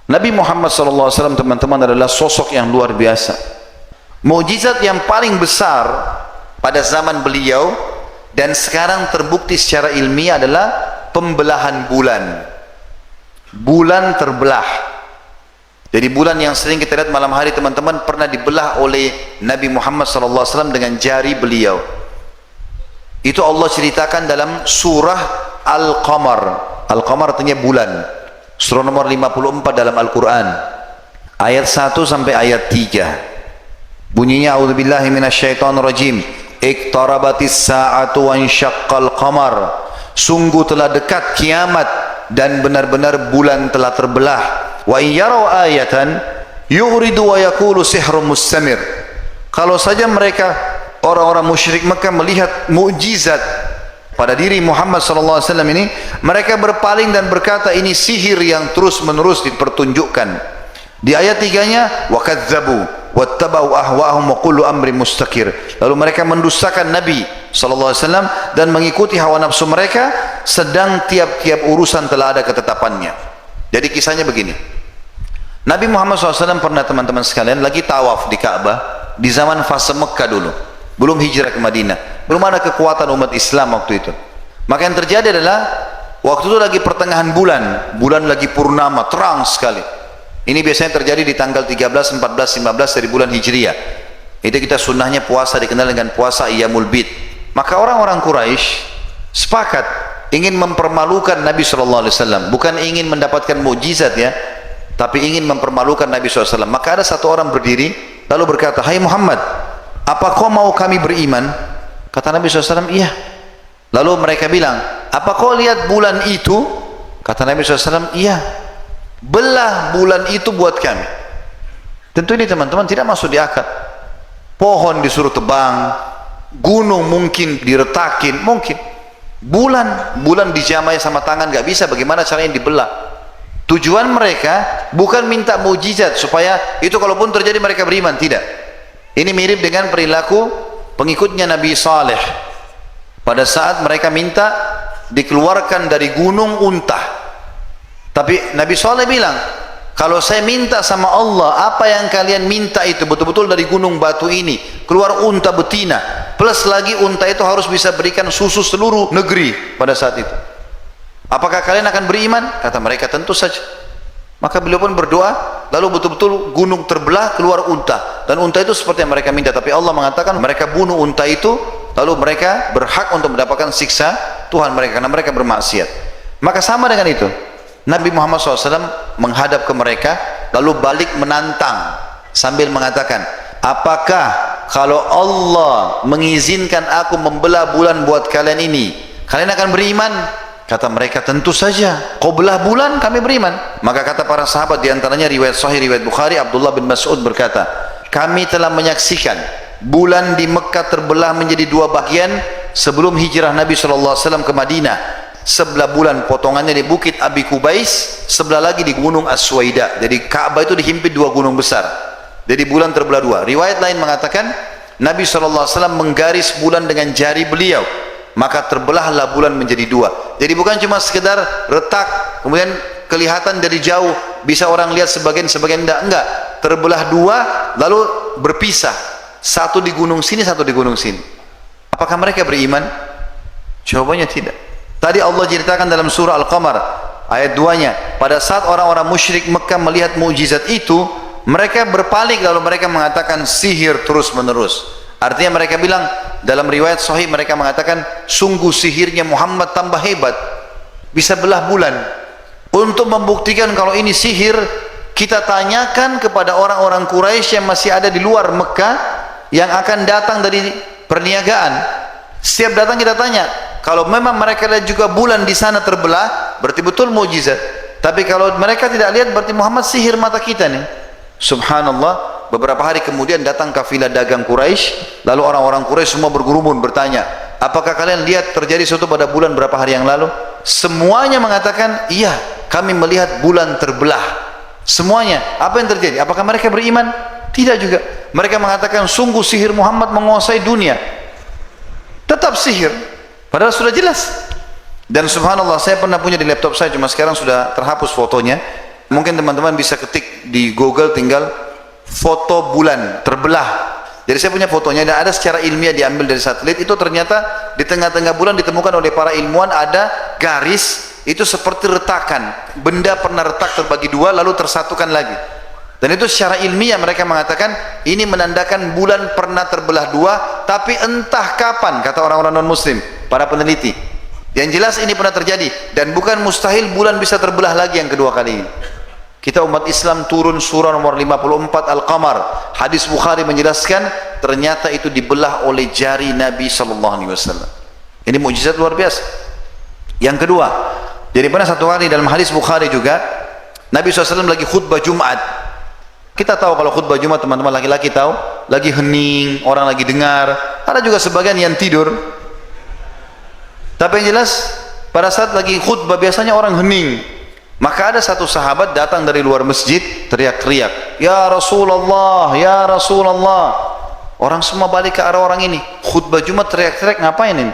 Nabi Muhammad SAW teman-teman adalah sosok yang luar biasa. Mukjizat yang paling besar pada zaman beliau dan sekarang terbukti secara ilmiah adalah pembelahan bulan. Bulan terbelah. Jadi bulan yang sering kita lihat malam hari teman-teman pernah dibelah oleh Nabi Muhammad SAW dengan jari beliau. Itu Allah ceritakan dalam surah Al-Qamar. Al-Qamar artinya bulan. Surah nomor 54 dalam Al-Quran. Ayat 1 sampai ayat 3. Bunyinya, A'udzubillahi minasyaitonirrajim. Iqtarabatis sa'atu wa insyaqqal qamar. Sungguh telah dekat kiamat dan benar-benar bulan telah terbelah. Wa iyaraw ayatan yu'ridu wa yaqulu sihrun mustamir. Kalau saja mereka orang-orang musyrik Mekah melihat mukjizat pada diri Muhammad SAW ini, mereka berpaling dan berkata ini sihir yang terus-menerus dipertunjukkan. Di ayat 3-nya, wa kadzabu wattaba'u ahwa'ahum wa kullu amrin mustaqir. Lalu mereka mendustakan Nabi SAW dan mengikuti hawa nafsu mereka, sedang tiap-tiap urusan telah ada ketetapannya. Jadi kisahnya begini. Nabi Muhammad SAW pernah teman-teman sekalian lagi tawaf di Ka'bah di zaman fase Mekah dulu. Belum hijrah ke Madinah, belum ada kekuatan umat Islam waktu itu. Maka yang terjadi adalah waktu itu lagi pertengahan bulan lagi purnama, terang sekali. Ini biasanya terjadi di tanggal 13, 14, 15 dari bulan Hijriah. Itu kita sunnahnya puasa dikenal dengan puasa Iyamul Bid. Maka orang-orang Quraisy sepakat ingin mempermalukan Nabi SAW, bukan ingin mendapatkan mukjizat ya, tapi ingin mempermalukan Nabi SAW. Maka ada satu orang berdiri lalu berkata, "Hai Muhammad, apa kau mau kami beriman?" Kata Nabi SAW, "Iya." Lalu mereka bilang, "Apa kau lihat bulan itu?" Kata Nabi SAW, "Iya." "Belah bulan itu buat kami." Tentu ini teman-teman tidak masuk di akal. Pohon disuruh tebang, gunung mungkin diretakin, mungkin. Bulan dijamai sama tangan gak bisa, bagaimana caranya dibelah? Tujuan mereka bukan minta mukjizat supaya itu kalaupun terjadi mereka beriman, tidak. Ini mirip dengan perilaku pengikutnya Nabi Saleh. Pada saat mereka minta dikeluarkan dari gunung unta. Tapi Nabi Saleh bilang, kalau saya minta sama Allah, apa yang kalian minta itu betul-betul dari gunung batu ini, keluar unta betina. Plus lagi unta itu harus bisa berikan susu seluruh negeri pada saat itu. Apakah kalian akan beriman? Kata mereka, tentu saja. Maka beliau pun berdoa, lalu betul-betul gunung terbelah, keluar unta. Dan unta itu seperti yang mereka minta. Tapi Allah mengatakan mereka bunuh unta itu, lalu mereka berhak untuk mendapatkan siksa Tuhan mereka, karena mereka bermaksiat. Maka sama dengan itu, Nabi Muhammad SAW menghadap ke mereka, lalu balik menantang, sambil mengatakan, apakah kalau Allah mengizinkan aku membelah bulan buat kalian ini, kalian akan beriman? Kata mereka, tentu saja. Kau belah bulan, kami beriman. Maka kata para sahabat, diantaranya riwayat Sahih, riwayat Bukhari, Abdullah bin Mas'ud berkata, kami telah menyaksikan bulan di Mekah terbelah menjadi dua bagian sebelum hijrah Nabi SAW ke Madinah. Sebelah bulan potongannya di Bukit Abi Kubais, sebelah lagi di Gunung As-Suwaida. Jadi Ka'bah itu dihimpit dua gunung besar. Jadi bulan terbelah dua. Riwayat lain mengatakan Nabi SAW menggaris bulan dengan jari beliau, maka terbelahlah bulan menjadi dua. Jadi bukan cuma sekedar retak kemudian kelihatan dari jauh, bisa orang lihat sebagian enggak, terbelah dua lalu berpisah, satu di gunung sini, satu di gunung sini. Apakah mereka beriman? Jawabannya tidak. Tadi Allah ceritakan dalam surah Al-Qamar ayat 2-nya, pada saat orang-orang musyrik Mekah melihat mukjizat itu, mereka berpaling lalu mereka mengatakan sihir terus menerus. Artinya mereka bilang, dalam riwayat sahih mereka mengatakan, sungguh sihirnya Muhammad tambah hebat, bisa belah bulan. Untuk membuktikan kalau ini sihir, kita tanyakan kepada orang-orang Quraisy yang masih ada di luar Mekah, yang akan datang dari perniagaan. Setiap datang kita tanya, kalau memang mereka lihat juga bulan di sana terbelah, berarti betul mukjizat. Tapi kalau mereka tidak lihat, berarti Muhammad sihir mata kita nih. Subhanallah. Beberapa hari kemudian datang kafilah dagang Quraisy, lalu orang-orang Quraisy semua berkerumun bertanya, apakah kalian lihat terjadi sesuatu pada bulan berapa hari yang lalu? Semuanya mengatakan, iya, kami melihat bulan terbelah. Semuanya. Apa yang terjadi? Apakah mereka beriman? Tidak juga. Mereka mengatakan, sungguh sihir Muhammad menguasai dunia. Tetap sihir, padahal sudah jelas. Dan subhanallah, saya pernah punya di laptop saya, cuma sekarang sudah terhapus fotonya. Mungkin teman-teman bisa ketik di Google, tinggal foto bulan terbelah. Jadi saya punya fotonya, dan ada secara ilmiah diambil dari satelit. Itu ternyata di tengah-tengah bulan ditemukan oleh para ilmuwan ada garis, itu seperti retakan. Benda pernah retak terbagi dua lalu tersatukan lagi. Dan itu secara ilmiah mereka mengatakan ini menandakan bulan pernah terbelah dua, tapi entah kapan, kata orang-orang non-muslim, para peneliti. Yang jelas ini pernah terjadi, dan bukan mustahil bulan bisa terbelah lagi yang kedua kali ini. Kita umat Islam turun surah nomor 54 Al-Qamar. Hadis Bukhari menjelaskan ternyata itu dibelah oleh jari Nabi SAW. Ini mukjizat luar biasa. Yang kedua, jadi pernah satu hari dalam hadis Bukhari juga, Nabi SAW lagi khutbah Jumat. Kita tahu kalau khutbah Jumat, teman-teman laki-laki tahu, lagi hening, orang lagi dengar. Ada juga sebagian yang tidur. Tapi yang jelas pada saat lagi khutbah biasanya orang hening. Maka ada satu sahabat datang dari luar masjid teriak-teriak, "Ya Rasulullah, ya Rasulullah." Orang semua balik ke arah orang ini. Khutbah Jumat teriak-teriak, ngapain ini?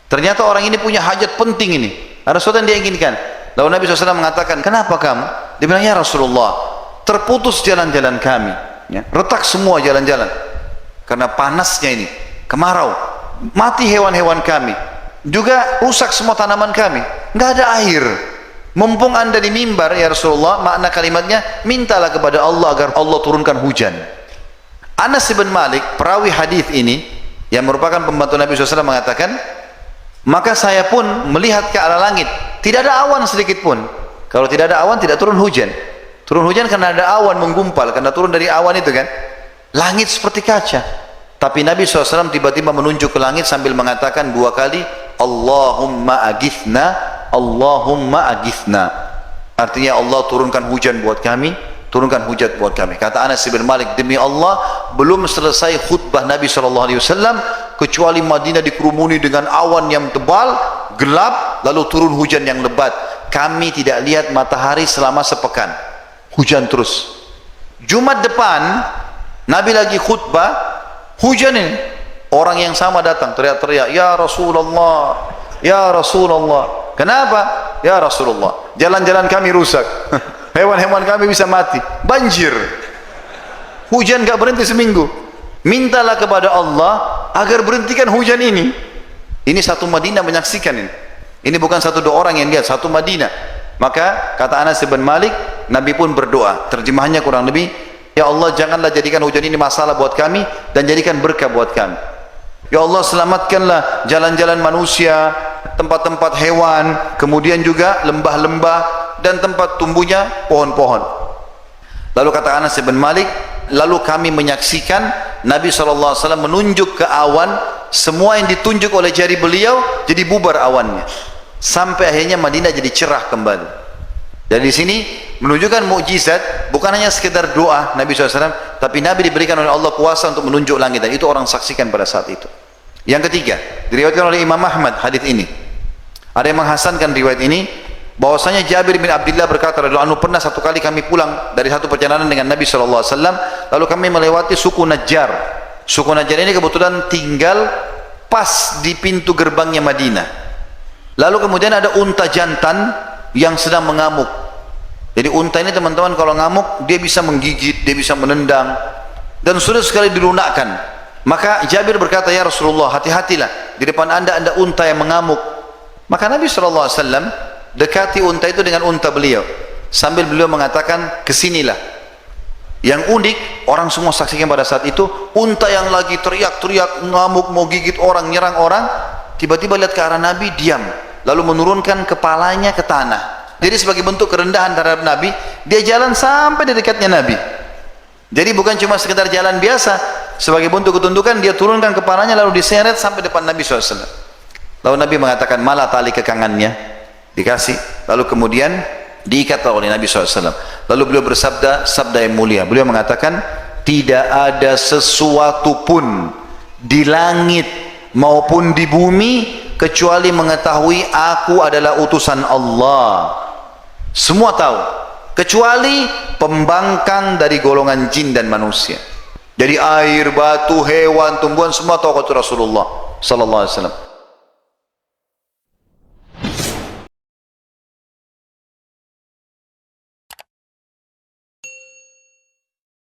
Ternyata orang ini punya hajat penting ini. Ada sesuatu yang dia inginkan. Lalu Nabi SAW mengatakan, "Kenapa kamu?" Dia bilang, "Ya Rasulullah, terputus jalan-jalan kami, ya, retak semua jalan-jalan karena panasnya ini, kemarau, mati hewan-hewan kami, juga rusak semua tanaman kami, nggak ada air. Mumpung anda di mimbar ya Rasulullah," makna kalimatnya, mintalah kepada Allah agar Allah turunkan hujan. Anas bin Malik, perawi hadis ini yang merupakan pembantu Nabi SAW, mengatakan, maka saya pun melihat ke arah langit, tidak ada awan sedikit pun. Kalau tidak ada awan tidak turun hujan. Turun hujan karena ada awan menggumpal, karena turun dari awan itu kan. Langit seperti kaca. Tapi Nabi SAW tiba-tiba menunjuk ke langit sambil mengatakan dua kali, "Allahumma agithna, Allahumma agithna." Artinya Allah turunkan hujan buat kami, turunkan hujan buat kami. Kata Anas bin Malik, demi Allah belum selesai khutbah Nabi SAW kecuali Madinah dikerumuni dengan awan yang tebal, gelap, lalu turun hujan yang lebat. Kami tidak lihat matahari selama sepekan, hujan terus. Jumat depan Nabi lagi khutbah, hujan ini. Orang yang sama datang teriak-teriak, "Ya Rasulullah, ya Rasulullah." Kenapa? "Ya Rasulullah, jalan-jalan kami rusak, hewan-hewan kami bisa mati, banjir, hujan gak berhenti seminggu. Mintalah kepada Allah agar berhentikan hujan ini." Ini satu Madinah menyaksikan ini. Ini bukan satu dua orang yang lihat, satu Madinah. Maka kata Anas bin Malik, Nabi pun berdoa. Terjemahannya kurang lebih, "Ya Allah, janganlah jadikan hujan ini masalah buat kami, dan jadikan berkah buat kami. Ya Allah, selamatkanlah jalan-jalan manusia, tempat-tempat hewan, kemudian juga lembah-lembah, dan tempat tumbuhnya pohon-pohon." Lalu kata Anas bin Malik, lalu kami menyaksikan Nabi SAW menunjuk ke awan, semua yang ditunjuk oleh jari beliau jadi bubar awannya, sampai akhirnya Madinah jadi cerah kembali. Dari sini menunjukkan mukjizat, bukan hanya sekedar doa Nabi SAW, tapi Nabi diberikan oleh Allah kuasa untuk menunjuk langit, dan itu orang saksikan pada saat itu. Yang ketiga, diriwayatkan oleh Imam Ahmad hadis ini. Ada yang menghasankan riwayat ini, bahwasanya Jabir bin Abdullah berkata radhiyallahu anhu, pernah satu kali kami pulang dari satu perjalanan dengan Nabi SAW, lalu kami melewati suku Najjar. Suku Najjar ini kebetulan tinggal pas di pintu gerbangnya Madinah. Lalu kemudian ada unta jantan yang sedang mengamuk. Jadi unta ini teman-teman kalau ngamuk, dia bisa menggigit, dia bisa menendang, dan sudah sekali dilunakkan. Maka Jabir berkata, "Ya Rasulullah, hati-hatilah, di depan anda ada unta yang mengamuk." Maka Nabi SAW dekati unta itu dengan unta beliau, sambil beliau mengatakan, "Kesinilah." Yang unik, orang semua saksikan pada saat itu, unta yang lagi teriak-teriak, ngamuk, mau gigit orang, nyerang orang, tiba-tiba lihat ke arah Nabi, diam, lalu menurunkan kepalanya ke tanah. Jadi sebagai bentuk kerendahan terhadap Nabi, dia jalan sampai di dekatnya Nabi. Jadi bukan cuma sekedar jalan biasa, sebagai bentuk ketundukan dia turunkan kepalanya lalu diseret sampai depan Nabi SAW. Lalu Nabi mengatakan, "Mana tali kekangannya?" Dikasih, lalu kemudian diikat oleh Nabi SAW. Lalu beliau bersabda sabda yang mulia, beliau mengatakan, "Tidak ada sesuatu pun di langit maupun di bumi kecuali mengetahui aku adalah utusan Allah." Semua tahu, kecuali pembangkang dari golongan jin dan manusia. Jadi air, batu, hewan, tumbuhan semua tahu kata Rasulullah sallallahu alaihi wasallam.